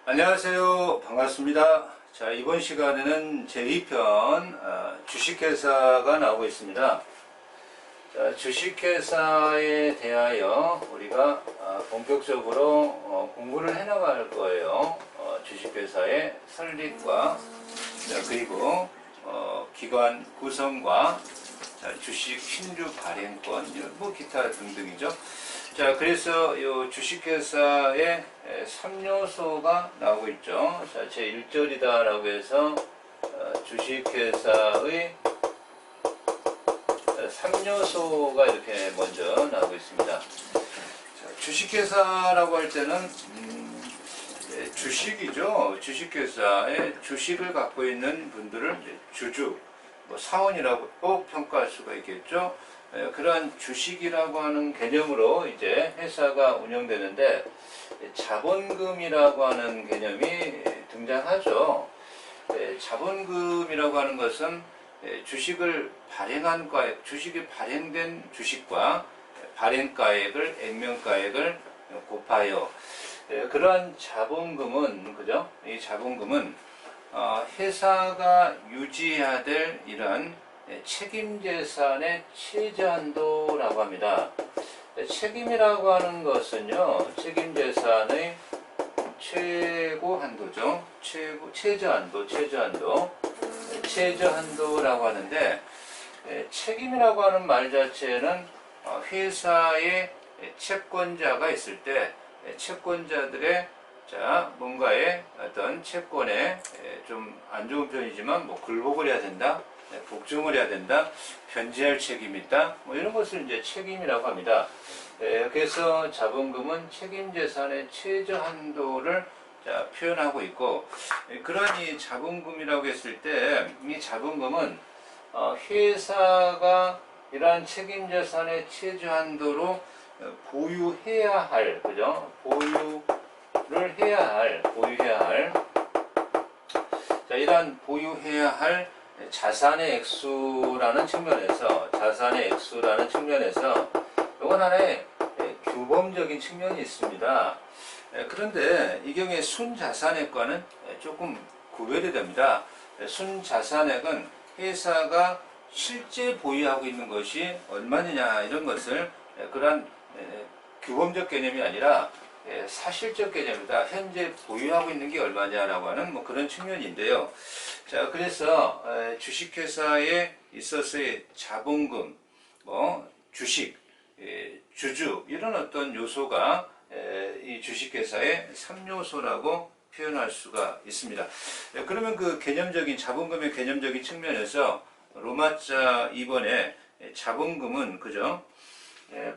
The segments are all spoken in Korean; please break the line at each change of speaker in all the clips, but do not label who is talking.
안녕하세요. 반갑습니다. 자, 이번 시간에는 제2편 주식회사가 나오고 있습니다. 자, 주식회사에 대하여 우리가 본격적으로 공부를 해나갈 거예요. 주식회사의 설립과 그리고 기관 구성과 주식 신주 발행권, 뭐 기타 등등이죠. 자, 그래서 이 주식회사의 3요소가 나오고 있죠. 자, 제 1절이다라고 해서 주식회사의 3요소가 이렇게 먼저 나오고 있습니다. 자, 주식회사라고 할 때는 주식이죠. 주식회사의 주식을 갖고 있는 분들을 주주, 사원이라고 평가할 수가 있겠죠. 그러한 주식이라고 하는 개념으로 이제 회사가 운영되는데 자본금이라고 하는 개념이 등장하죠. 자본금이라고 하는 것은 주식을 발행한 가액, 주식이 발행된 주식과 발행가액을 액면가액을 곱하여 그러한 자본금은 그죠? 이 자본금은 회사가 유지해야 될 이런 책임재산의 최저한도라고 합니다. 책임이라고 하는 것은요, 책임재산의 최고 한도죠. 최저한도라고 하는데, 책임이라고 하는 말 자체는 회사에 채권자가 있을 때, 채권자들의 뭔가의 어떤 채권에 좀 안 좋은 편이지만 굴복을 해야 된다. 복종을 해야 된다, 변제할 책임이 있다, 이런 것을 이제 책임이라고 합니다. 그래서 자본금은 책임재산의 최저 한도를 표현하고 있고, 그러한 이 자본금이라고 했을 때, 이 자본금은 회사가 이러한 책임재산의 최저 한도로 보유해야 할, 그죠? 보유해야 할, 이러한 보유해야 할 자산의 액수라는 측면에서 이건 하나의 규범적인 측면이 있습니다. 그런데 이 경우에 순자산액과는 조금 구별이 됩니다. 순자산액은 회사가 실제 보유하고 있는 것이 얼마느냐 이런 것을 그러한 규범적 개념이 아니라 사실적 개념이다. 현재 보유하고 있는 게 얼마냐라고 하는 그런 측면인데요. 자, 그래서 주식회사에 있어서의 자본금, 주식, 주주 이런 어떤 요소가 이 주식회사의 3요소라고 표현할 수가 있습니다. 그러면 그 개념적인 자본금의 개념적인 측면에서 로마자 2번에 자본금은 그죠?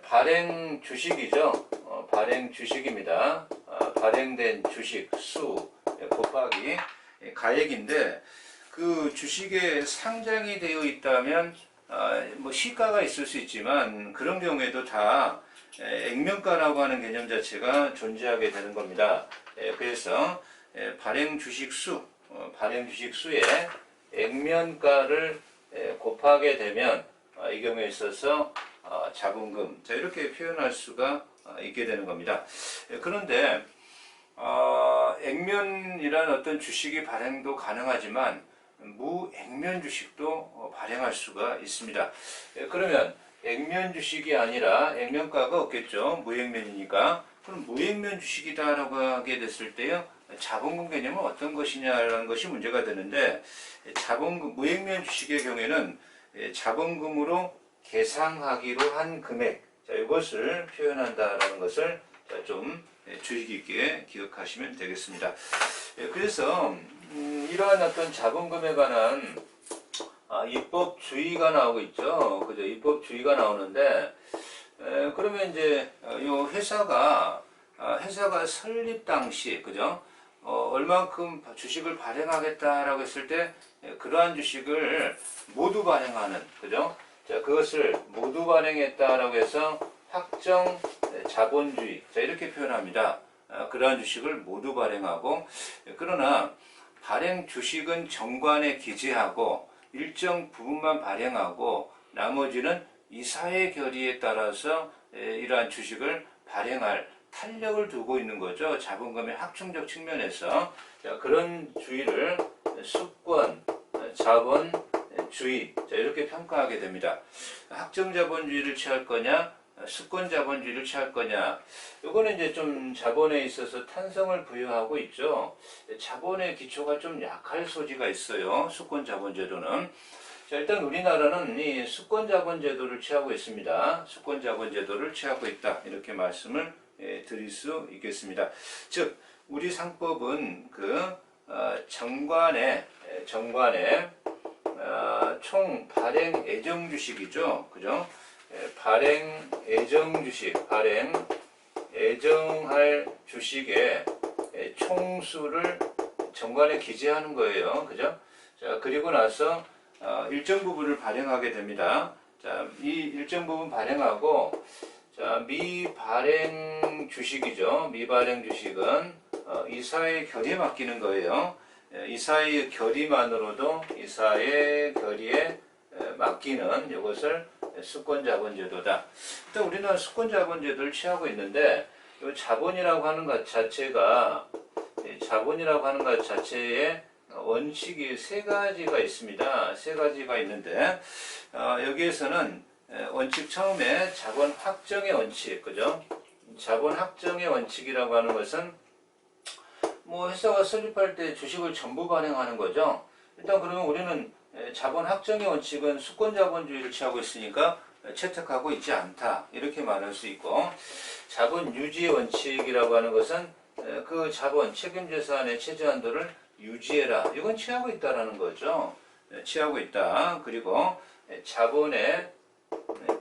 발행 주식이죠. 발행 주식입니다. 발행된 주식 수 곱하기 가액인데 그 주식에 상장이 되어 있다면 시가가 있을 수 있지만 그런 경우에도 다 액면가라고 하는 개념 자체가 존재하게 되는 겁니다. 그래서 발행 주식수에 액면가를 곱하게 되면 이 경우에 있어서 자본금 이렇게 표현할 수가 있게 되는 겁니다. 그런데 액면이란 어떤 주식이 발행도 가능하지만 무액면 주식도 발행할 수가 있습니다. 그러면 액면 주식이 아니라 액면가가 없겠죠. 무액면이니까. 그럼 무액면 주식이다라고 하게 됐을 때요, 자본금 개념은 어떤 것이냐라는 것이 문제가 되는데, 무액면 주식의 경우에는 자본금으로 계상하기로 한 금액, 이것을 표현한다라는 것을 좀 주의 깊게 기억하시면 되겠습니다. 그래서 이러한 어떤 자본금에 관한 입법주의가 나오고 있죠. 그죠? 입법주의가 나오는데, 그러면 이제 요 회사가 설립 당시, 그죠? 얼만큼 주식을 발행하겠다라고 했을 때 그러한 주식을 모두 발행하는, 그죠? 자, 그것을 모두 발행했다라고 해서 확정 자본주의, 이렇게 표현합니다. 그러한 주식을 모두 발행하고, 그러나 발행 주식은 정관에 기재하고 일정 부분만 발행하고 나머지는 이사회 결의에 따라서 이러한 주식을 발행할 탄력을 두고 있는 거죠. 자본금의 확충적 측면에서. 자, 그런 주의를 수권, 자본주의, 자, 이렇게 평가하게 됩니다. 확정자본주의를 취할 거냐, 수권자본주의를 취할 거냐. 이거는 이제 좀 자본에 있어서 탄성을 부여하고 있죠. 자본의 기초가 좀 약할 소지가 있어요. 수권자본제도는. 자, 일단 우리나라는 이 수권자본제도를 취하고 있습니다. 수권자본제도를 취하고 있다. 이렇게 말씀을 드릴 수 있겠습니다. 즉, 우리 상법은 정관의 총 발행 애정 주식이죠. 그죠? 발행 애정 주식, 애정할 주식의 총수를 정관에 기재하는 거예요. 그죠? 자, 그리고 나서 일정 부분을 발행하게 됩니다. 자, 이 일정 부분 발행하고, 자, 미발행 주식이죠. 미발행 주식은 이사의 결의에 맡기는 거예요. 이사의 결의만으로도 이사의 결의에 맡기는 이것을 수권자본제도다. 일단 우리는 수권자본제도를 취하고 있는데, 이 자본이라고 하는 것 자체가 자체에 원칙이 세 가지가 있습니다. 세 가지가 있는데, 여기에서는 원칙 처음에 자본 확정의 원칙, 그죠? 자본 확정의 원칙이라고 하는 것은 뭐 회사가 설립할 때 주식을 전부 발행하는 거죠. 일단 그러면 우리는 자본 확정의 원칙은 수권자본주의를 취하고 있으니까 채택하고 있지 않다. 이렇게 말할 수 있고, 자본 유지의 원칙이라고 하는 것은 그 자본 책임재산의 최저한도를 유지해라. 이건 취하고 있다라는 거죠. 취하고 있다. 그리고 자본의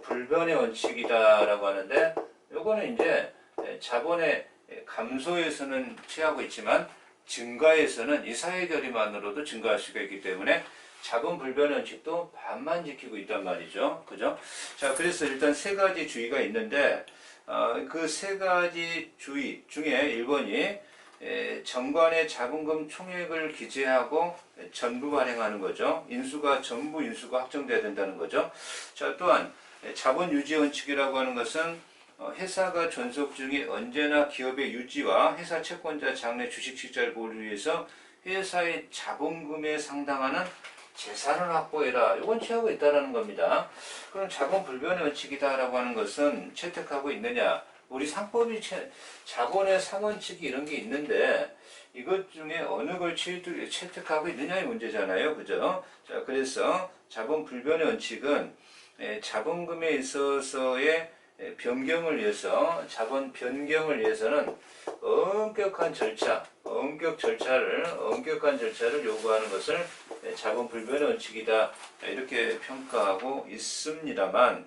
불변의 원칙이다라고 하는데, 요거는 이제 자본의 감소에서는 취하고 있지만 증가에서는 이사의 결의만으로도 증가할 수가 있기 때문에 자본 불변의 원칙도 반만 지키고 있단 말이죠. 그죠? 자, 그래서 일단 세 가지 주의가 있는데, 그 세 가지 주의 중에 1번이 정관의 자본금 총액을 기재하고 전부 발행하는 거죠. 전부 인수가 확정돼야 된다는 거죠. 자, 또한 자본 유지 원칙이라고 하는 것은 회사가 존속 중에 언제나 기업의 유지와 회사 채권자 장래 주식 실질 보호를 위해서 회사의 자본금에 상당하는 재산을 확보해라. 이건 취하고 있다는 겁니다. 그럼 자본 불변의 원칙이다라고 하는 것은 채택하고 있느냐? 우리 상법이 자본의 상원칙이 이런 게 있는데 이것 중에 어느 걸 채택하고 있느냐의 문제잖아요. 그죠? 자, 그래서 자본 불변의 원칙은 자본금에 있어서의 변경을 위해서, 자본 변경을 위해서는 엄격한 절차를 요구하는 것을 자본 불변의 원칙이다. 이렇게 평가하고 있습니다만,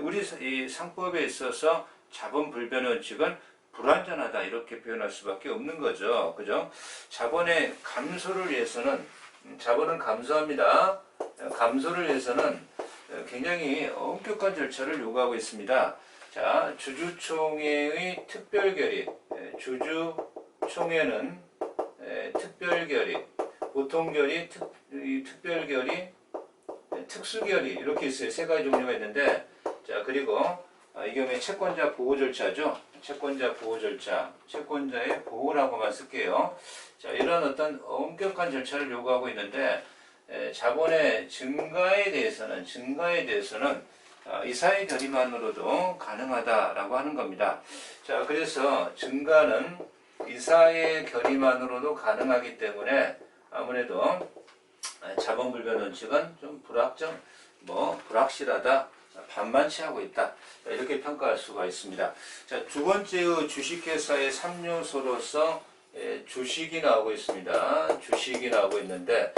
우리 이 상법에 있어서 자본 불변의 원칙은 불완전하다. 이렇게 표현할 수밖에 없는 거죠. 그죠? 자본의 감소를 위해서는, 자본은 감소합니다. 감소를 위해서는 굉장히 엄격한 절차를 요구하고 있습니다. 자, 주주총회의 특별결의, 주주총회는 특별결의, 보통결의, 특별결의, 특수결의 이렇게 있어요. 세 가지 종류가 있는데, 자, 그리고 이 경우에 채권자 보호 절차죠. 채권자 보호 절차, 채권자의 보호라고만 쓸게요. 자, 이런 어떤 엄격한 절차를 요구하고 있는데, 자본의 증가에 대해서는 이사의 결의만으로도 가능하다라고 하는 겁니다. 자, 그래서 증가는 이사의 결의만으로도 가능하기 때문에 아무래도 자본 불변 원칙은 좀 불확실하다, 반만 취하고 있다. 이렇게 평가할 수가 있습니다. 자, 두 번째의 주식회사의 3요소로서 주식이 나오고 있습니다. 주식이 나오고 있는데,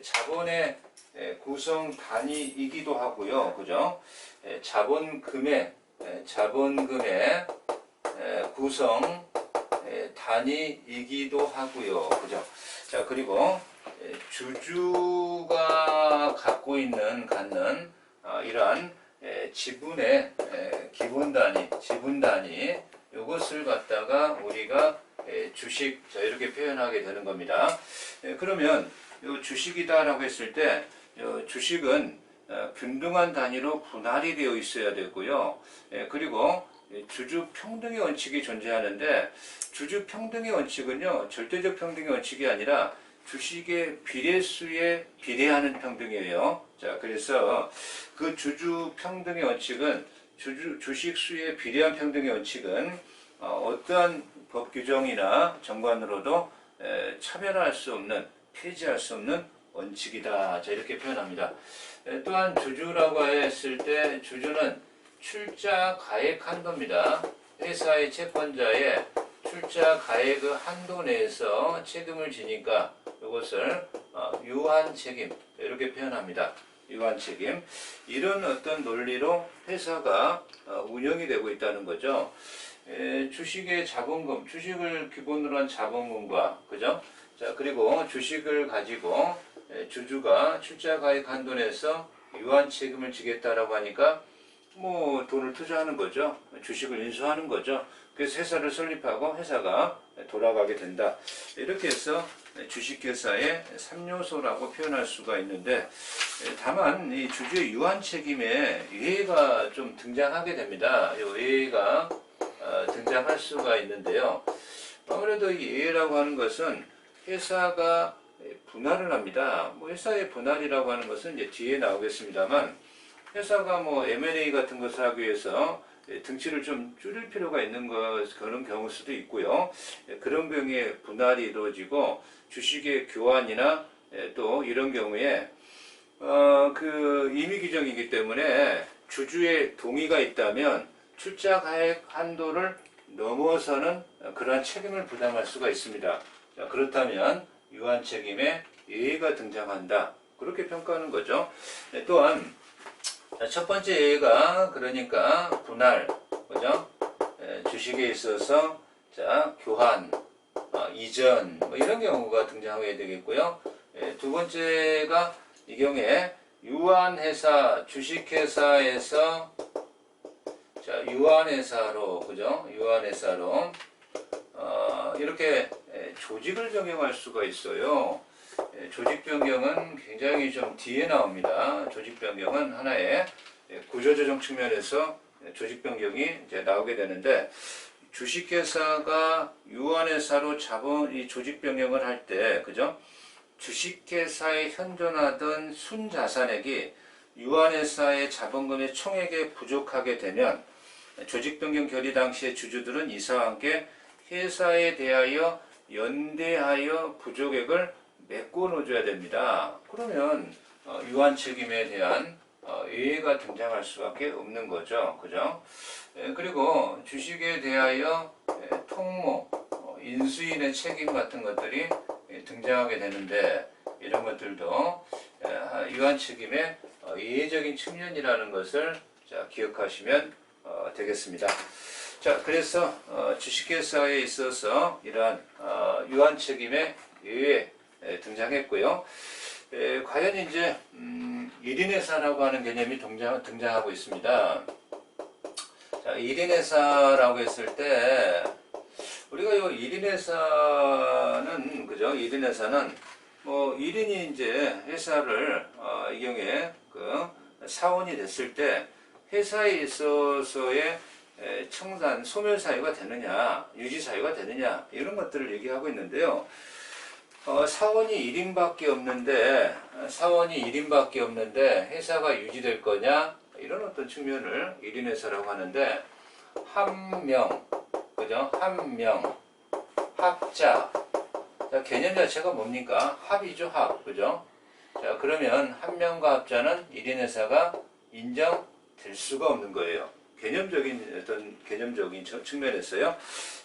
자본의 구성 단위이기도 하고요. 그죠? 자본금의 구성 단위이기도 하고요. 그죠? 자, 그리고 주주가 갖는 이러한 지분의 기본 단위, 지분 단위, 이것을 갖다가 우리가 주식, 자, 이렇게 표현하게 되는 겁니다. 그러면 이 주식이다라고 했을 때, 주식은 균등한 단위로 분할이 되어 있어야 되고요. 그리고 주주 평등의 원칙이 존재하는데 주주 평등의 원칙은요 절대적 평등의 원칙이 아니라 주식의 비례수에 비례하는 평등이에요. 자, 그래서 그 주주 평등의 원칙은 주식 수에 비례한 평등의 원칙은 어떠한 법 규정이나 정관으로도 차별할 수 없는, 폐지할 수 없는 원칙이다. 자, 이렇게 표현합니다. 또한 주주라고 했을 때 주주는 출자 가액 한도입니다. 회사의 채권자의 출자 가액의 한도 내에서 책임을 지니까 이것을 유한 책임 이렇게 표현합니다. 유한 책임. 이런 어떤 논리로 회사가 운영이 되고 있다는 거죠. 주식의 자본금, 주식을 기본으로 한 자본금과 그죠? 자, 그리고 주식을 가지고 주주가 출자 가액 한도 내에서 유한 책임을 지겠다라고 하니까 뭐 돈을 투자하는 거죠. 주식을 인수하는 거죠. 그래서 회사를 설립하고 회사가 돌아가게 된다. 이렇게 해서 주식회사의 3요소라고 표현할 수가 있는데 다만 이 주주의 유한 책임에 예외가 좀 등장하게 됩니다. 이 예외가 등장할 수가 있는데요. 아무래도 이 예외라고 하는 것은 회사가 분할을 합니다. 뭐 회사의 분할이라고 하는 것은 이제 뒤에 나오겠습니다만 회사가 뭐 M&A 같은 것을 하기 위해서 등치를 좀 줄일 필요가 있는 그런 경우 수도 있고요. 그런 경우에 분할이 이루어지고 주식의 교환이나 또 이런 경우에 그 임의 규정이기 때문에 주주의 동의가 있다면 출자 가액 한도를 넘어서는 그러한 책임을 부담할 수가 있습니다. 자, 그렇다면 유한 책임에 예외가 등장한다. 그렇게 평가하는 거죠. 또한 첫 번째 예외가 그러니까 분할, 그죠? 주식에 있어서 자 교환, 이전 뭐 이런 경우가 등장하게 되겠고요. 두 번째가 이 경우에 유한회사, 주식회사에서 자 유한회사로 그죠? 유한회사로 이렇게 조직을 변경할 수가 있어요. 조직 변경은 굉장히 좀 뒤에 나옵니다. 조직 변경은 하나의 구조조정 측면에서 조직 변경이 이제 나오게 되는데 주식회사가 유한회사로 이 조직 변경을 할 때 그죠? 주식회사에 현존하던 순자산액이 유한회사의 자본금의 총액에 부족하게 되면 조직 변경 결의 당시의 주주들은 이사와 함께 회사에 대하여 연대하여 부족액을 메꿔놓아줘야 됩니다. 그러면 유한 책임에 대한 예외가 등장할 수밖에 없는 거죠. 그죠? 그리고 주식에 대하여 통모, 인수인의 책임 같은 것들이 등장하게 되는데 이런 것들도 유한 책임의 예외적인 측면이라는 것을 자, 기억하시면 되겠습니다. 자, 그래서 주식회사에 있어서 이러한 유한 책임의 예외 등장했고요. 과연 이제 1인회사라고 하는 개념이 등장하고 있습니다. 자, 1인회사라고 했을 때 우리가 이 1인회사는 그죠? 1인회사는 뭐 1인이 이제 회사를 이 경우에 그 사원이 됐을 때 회사에 있어서의 청산, 소멸 사유가 되느냐, 유지 사유가 되느냐 이런 것들을 얘기하고 있는데요. 사원이 1인밖에 없는데 회사가 유지될 거냐 이런 어떤 측면을 1인회사라고 하는데 한 명, 그죠? 한 명, 합자. 자, 개념 자체가 뭡니까? 합이죠, 합, 그죠? 자, 그러면 한 명과 합자는 1인회사가 인정될 수가 없는 거예요. 개념적인 측면에서요.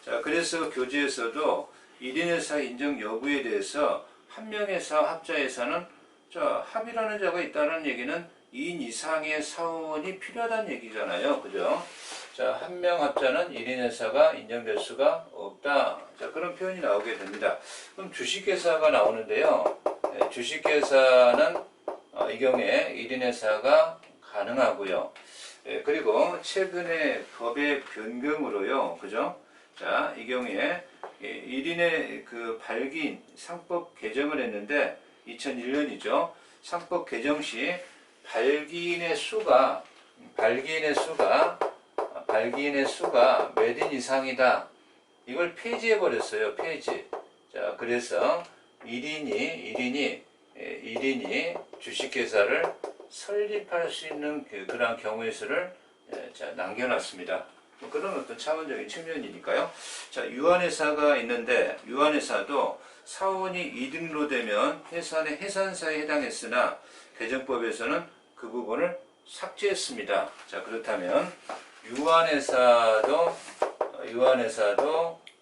자, 그래서 교재에서도 1인회사 인정 여부에 대해서 한 명회사, 합자회사는 자, 합이라는 자가 있다는 얘기는 2인 이상의 사원이 필요하다는 얘기잖아요. 그죠? 자, 한 명 합자는 1인회사가 인정될 수가 없다. 자, 그런 표현이 나오게 됩니다. 그럼 주식회사가 나오는데요. 주식회사는 이 경우에 1인회사가 가능하고요. 그리고 최근에 법의 변경으로요. 그죠? 자, 이 경우에 1인의 그 발기인 상법 개정을 했는데 2001년이죠. 상법 개정 시 발기인의 수가 발기인의 수가 몇 인 이상이다. 이걸 폐지해 버렸어요. 폐지. 자, 그래서 1인이 주식회사를 설립할 수 있는 그러한 경우의 수를 남겨놨습니다. 그런 어떤 차원적인 측면이니까요. 자, 유한회사가 있는데 유한회사도 사원이 2등으로 되면 회사 내 해산사에 해당했으나 개정법에서는 그 부분을 삭제했습니다. 자, 그렇다면 유한회사도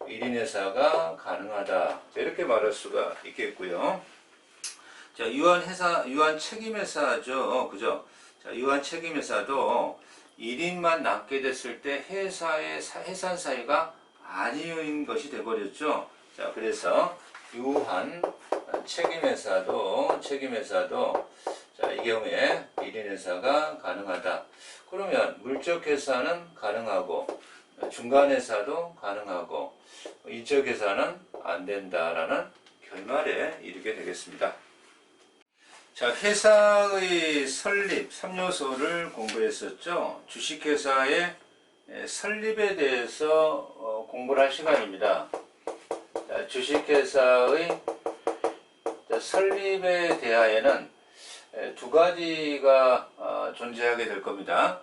1인회사가 가능하다. 이렇게 말할 수가 있겠고요. 자, 유한책임회사죠. 그죠? 자, 유한책임회사도 1인만 남게 됐을 때 회사의 해산사유가 아닌 것이 되어버렸죠. 자, 그래서 유한책임회사도 자, 이 경우에 1인회사가 가능하다. 그러면 물적회사는 가능하고 중간회사도 가능하고 인적회사는 안 된다라는 결말에 이르게 되겠습니다. 자, 회사의 설립 3요소를 공부했었죠. 주식회사의 설립에 대해서 공부를 할 시간입니다. 자, 주식회사의 설립에 대하여는 두 가지가 존재하게 될 겁니다.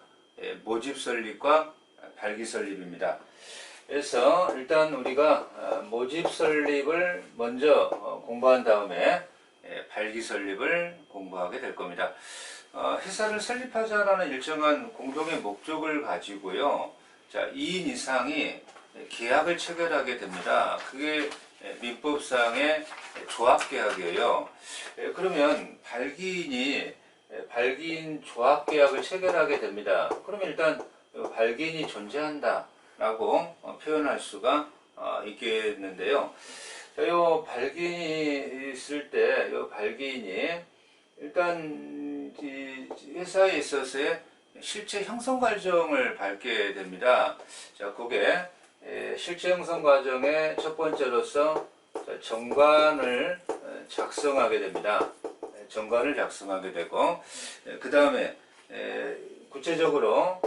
모집 설립과 발기 설립입니다. 그래서 일단 우리가 모집 설립을 먼저 공부한 다음에 발기 설립을 공부하게 될 겁니다. 회사를 설립하자라는 일정한 공동의 목적을 가지고요. 자, 2인 이상이 계약을 체결하게 됩니다. 그게 민법상의 조합계약이에요. 그러면 발기인 조합계약을 체결하게 됩니다. 그러면 일단 발기인이 존재한다라고 표현할 수가 있겠는데요. 요 발기인이 있을 때, 요 발기인이 일단 회사에 있어서의 실제 형성 과정을 밟게 됩니다. 자, 그게 실제 형성 과정의 첫 번째로서 정관을 작성하게 됩니다. 정관을 작성하게 되고, 그 다음에 구체적으로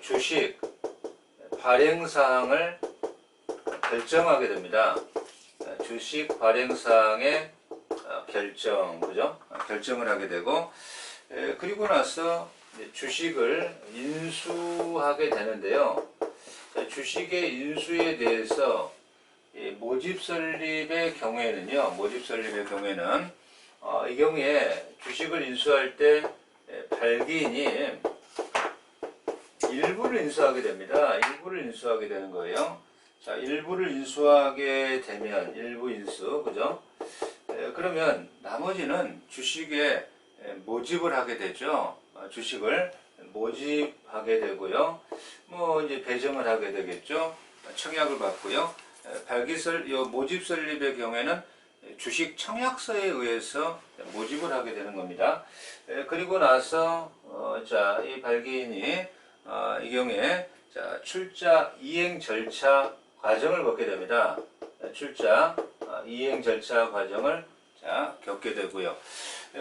주식 발행사항을 결정하게 됩니다. 주식 발행사항의 결정, 그죠? 결정을 하게 되고, 그리고 나서 주식을 인수하게 되는데요. 주식의 인수에 대해서 모집 설립의 경우에는요, 이 경우에 주식을 인수할 때 발기인이 일부를 인수하게 됩니다. 일부를 인수하게 되는 거예요. 자, 일부를 인수하게 되면 일부 인수, 그죠? 그러면 나머지는 주식에 모집을 하게 되죠. 주식을 모집하게 되고요. 뭐 이제 배정을 하게 되겠죠. 청약을 받고요. 모집 설립의 경우에는 주식 청약서에 의해서 모집을 하게 되는 겁니다. 그리고 나서 자, 이 발기인이 이 경우에 자, 출자 이행 절차 과정을 겪게 됩니다. 출자 이행 절차 과정을 자, 겪게 되고요.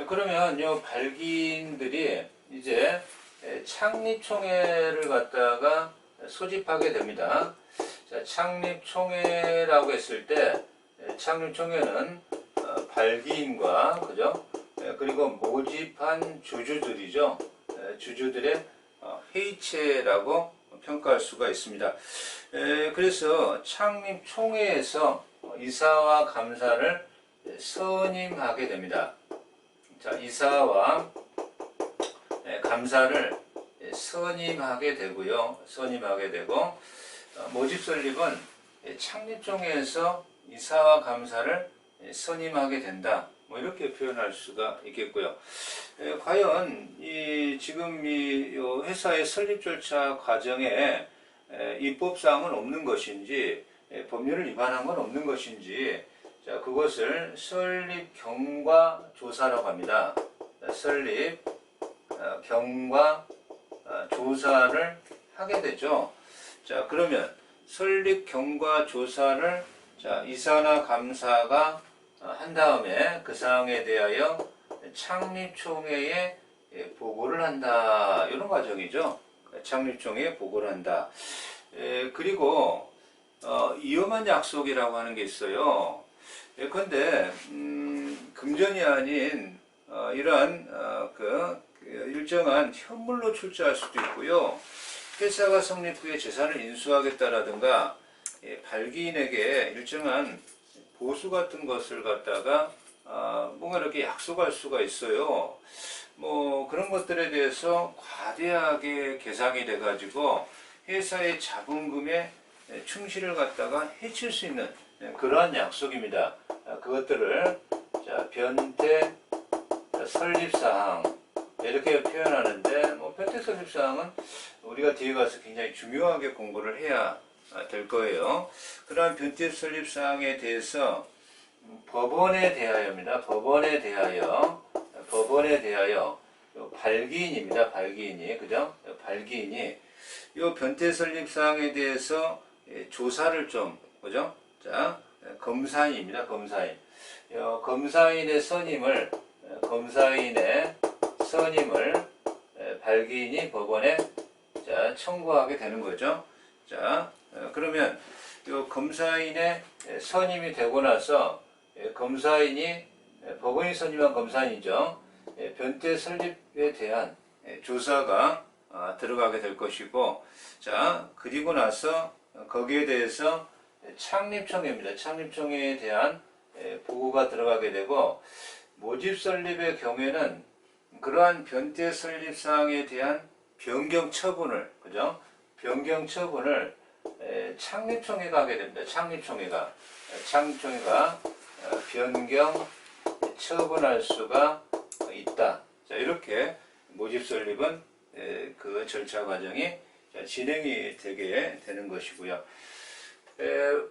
그러면 이 발기인들이 이제 창립총회를 갖다가 소집하게 됩니다. 자, 창립총회라고 했을 때 창립총회는 발기인과 그죠? 그리고 모집한 주주들이죠. 주주들의 회의체라고 평가할 수가 있습니다. 그래서 창립총회에서 이사와 감사를 선임하게 됩니다. 자, 이사와 감사를 선임하게 되고요. 선임하게 되고, 모집 설립은 창립총회에서 이사와 감사를 선임하게 된다. 뭐 이렇게 표현할 수가 있겠고요. 과연 지금 이 회사의 설립 절차 과정에 입법사항은 없는 것인지 법률을 위반한 건 없는 것인지, 자, 그것을 설립 경과 조사라고 합니다. 설립 경과 조사를 하게 되죠. 자, 그러면 설립 경과 조사를 자, 이사나 감사가 한 다음에 그 사항에 대하여 창립총회에 보고를 한다. 이런 과정이죠. 창립총회에 보고를 한다. 그리고 위험한 약속이라고 하는 게 있어요. 예컨대 금전이 아닌 이러한 일정한 현물로 출자할 수도 있고요. 회사가 성립 후에 재산을 인수하겠다라든가 발기인에게 일정한 보수 같은 것을 갖다가 뭔가 이렇게 약속할 수가 있어요. 뭐 그런 것들에 대해서 과대하게 계산이 돼가지고 회사의 자본금의 충실을 갖다가 해칠 수 있는 그러한 약속입니다. 그것들을 변태 설립사항 이렇게 표현하는데, 뭐 변태 설립사항은 우리가 뒤에 가서 굉장히 중요하게 공부를 해야 될 거예요. 그러한 변태 설립사항에 대해서 법원에 대하여입니다. 법원에 대하여 발기인입니다. 발기인이, 그죠? 발기인이 이 변태 설립사항에 대해서 조사를 좀, 그죠? 자, 검사인입니다. 검사인의 선임을 발기인이 법원에 청구하게 되는 거죠. 자, 그러면 이 검사인의 선임이 되고 나서 검사인이, 법원이 선임한 검사인이죠. 변태 설립에 대한 조사가 들어가게 될 것이고, 자, 그리고 나서 거기에 대해서 창립총회입니다. 창립총회에 대한 보고가 들어가게 되고, 모집 설립의 경우에는 그러한 변태 설립 사항에 대한 변경 처분을, 그죠? 변경 처분을 창립총회가 하게 됩니다. 창립총회가 변경 처분할 수가 있다. 자, 이렇게 모집 설립은 그 절차 과정이 진행이 되게 되는 것이고요.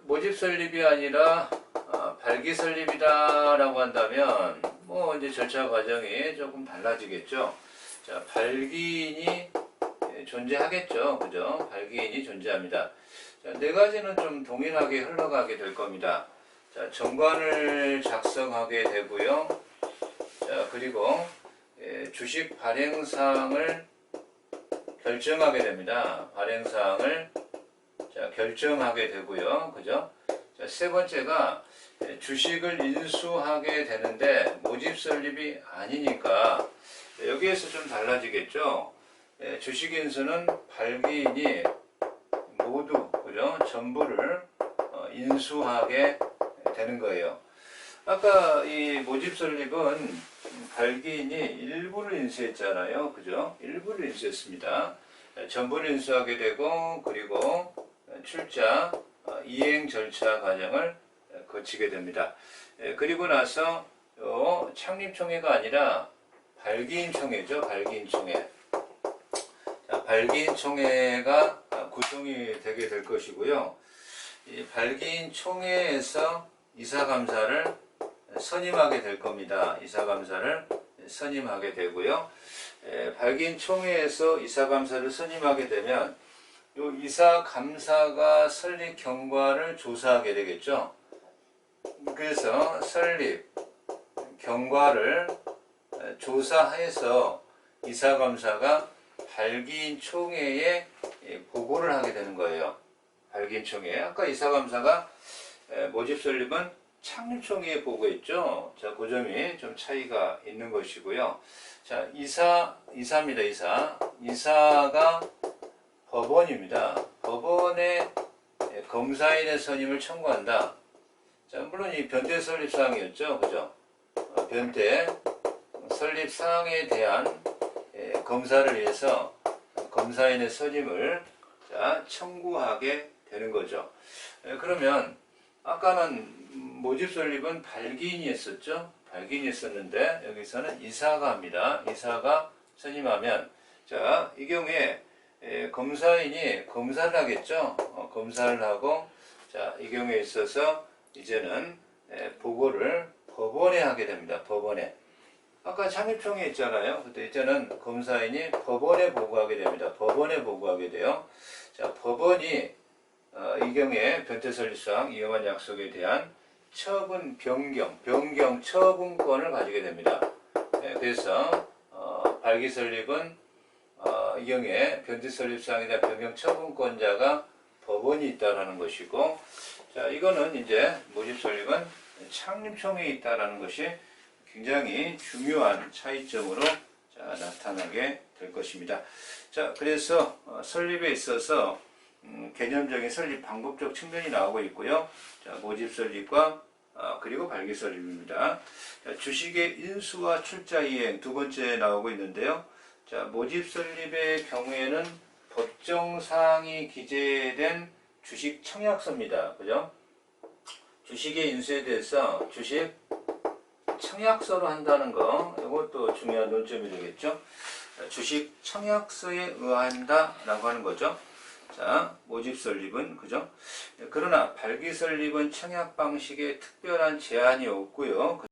모집 설립이 아니라 발기 설립이다라고 한다면 뭐 이제 절차 과정이 조금 달라지겠죠. 자, 발기인이 존재하겠죠, 그죠? 발기인이 존재합니다. 자, 네 가지는 좀 동일하게 흘러가게 될 겁니다. 자, 정관을 작성하게 되고요. 자, 그리고 주식 발행사항을 결정하게 됩니다. 발행사항을 결정하게 되고요. 그죠? 자, 세 번째가 주식을 인수하게 되는데 모집 설립이 아니니까 여기에서 좀 달라지겠죠. 주식 인수는 발기인이 모두, 그죠? 전부를 인수하게 되는 거예요. 아까 이 모집 설립은 발기인이 일부를 인수했잖아요. 그죠? 일부를 인수했습니다. 전부를 인수하게 되고, 그리고 출자, 이행 절차 과정을 거치게 됩니다. 그리고 나서 창립총회가 아니라 발기인총회죠. 발기인총회. 발기인총회가 구성이 되게 될 것이고요. 이 발기인총회에서 이사감사를 선임하게 될 겁니다. 이사감사를 선임하게 되고요. 발기인총회에서 이사감사를 선임하게 되면 요 이사감사가 설립 경과를 조사하게 되겠죠. 그래서 설립 경과를 조사해서 이사감사가 발기인총회에 보고를 하게 되는 거예요. 발기인총회. 아까 이사감사가 모집 설립은 창립총회에 보고했죠. 자, 그 점이 좀 차이가 있는 것이고요. 자, 이사입니다. 이사가 법원입니다. 법원에 검사인의 선임을 청구한다. 자, 물론 이 변태 설립 사항이었죠. 그죠? 변태 설립 사항에 대한 검사를 위해서 검사인의 선임을 청구하게 되는 거죠. 그러면 아까는 모집 설립은 발기인이 했었죠. 발기인이 했었는데 여기서는 이사가 합니다. 이사가 선임하면, 자, 이 경우에 검사인이 검사를 하겠죠. 검사를 하고, 자, 이 경우에 있어서 이제는 보고를 법원에 하게 됩니다. 법원에. 아까 창립총회 있잖아요. 근데 이제는 검사인이 법원에 보고하게 됩니다. 법원에 보고하게 돼요. 자, 법원이 이 경우에 변태 설립사항, 위험한 약속에 대한 처분 변경 처분권을 가지게 됩니다. 그래서 발기 설립은 이 경우에 변제 설립사항에 대한 변경 처분권자가 법원이 있다라는 것이고, 자, 이거는 이제 모집 설립은 창립청에 있다라는 것이 굉장히 중요한 차이점으로 자, 나타나게 될 것입니다. 자, 그래서 설립에 있어서 개념적인 설립 방법적 측면이 나오고 있고요. 자, 모집 설립과 그리고 발기 설립입니다. 자, 주식의 인수와 출자 이행 두 번째 나오고 있는데요. 자, 모집 설립의 경우에는 법정사항이 기재된 주식 청약서입니다. 그죠? 주식의 인수에 대해서 주식 청약서로 한다는 거, 이것도 중요한 논점이 되겠죠. 주식 청약서에 의한다 라고 하는 거죠. 자, 모집 설립은 그죠? 그러나 발기 설립은 청약 방식에 특별한 제한이 없고요.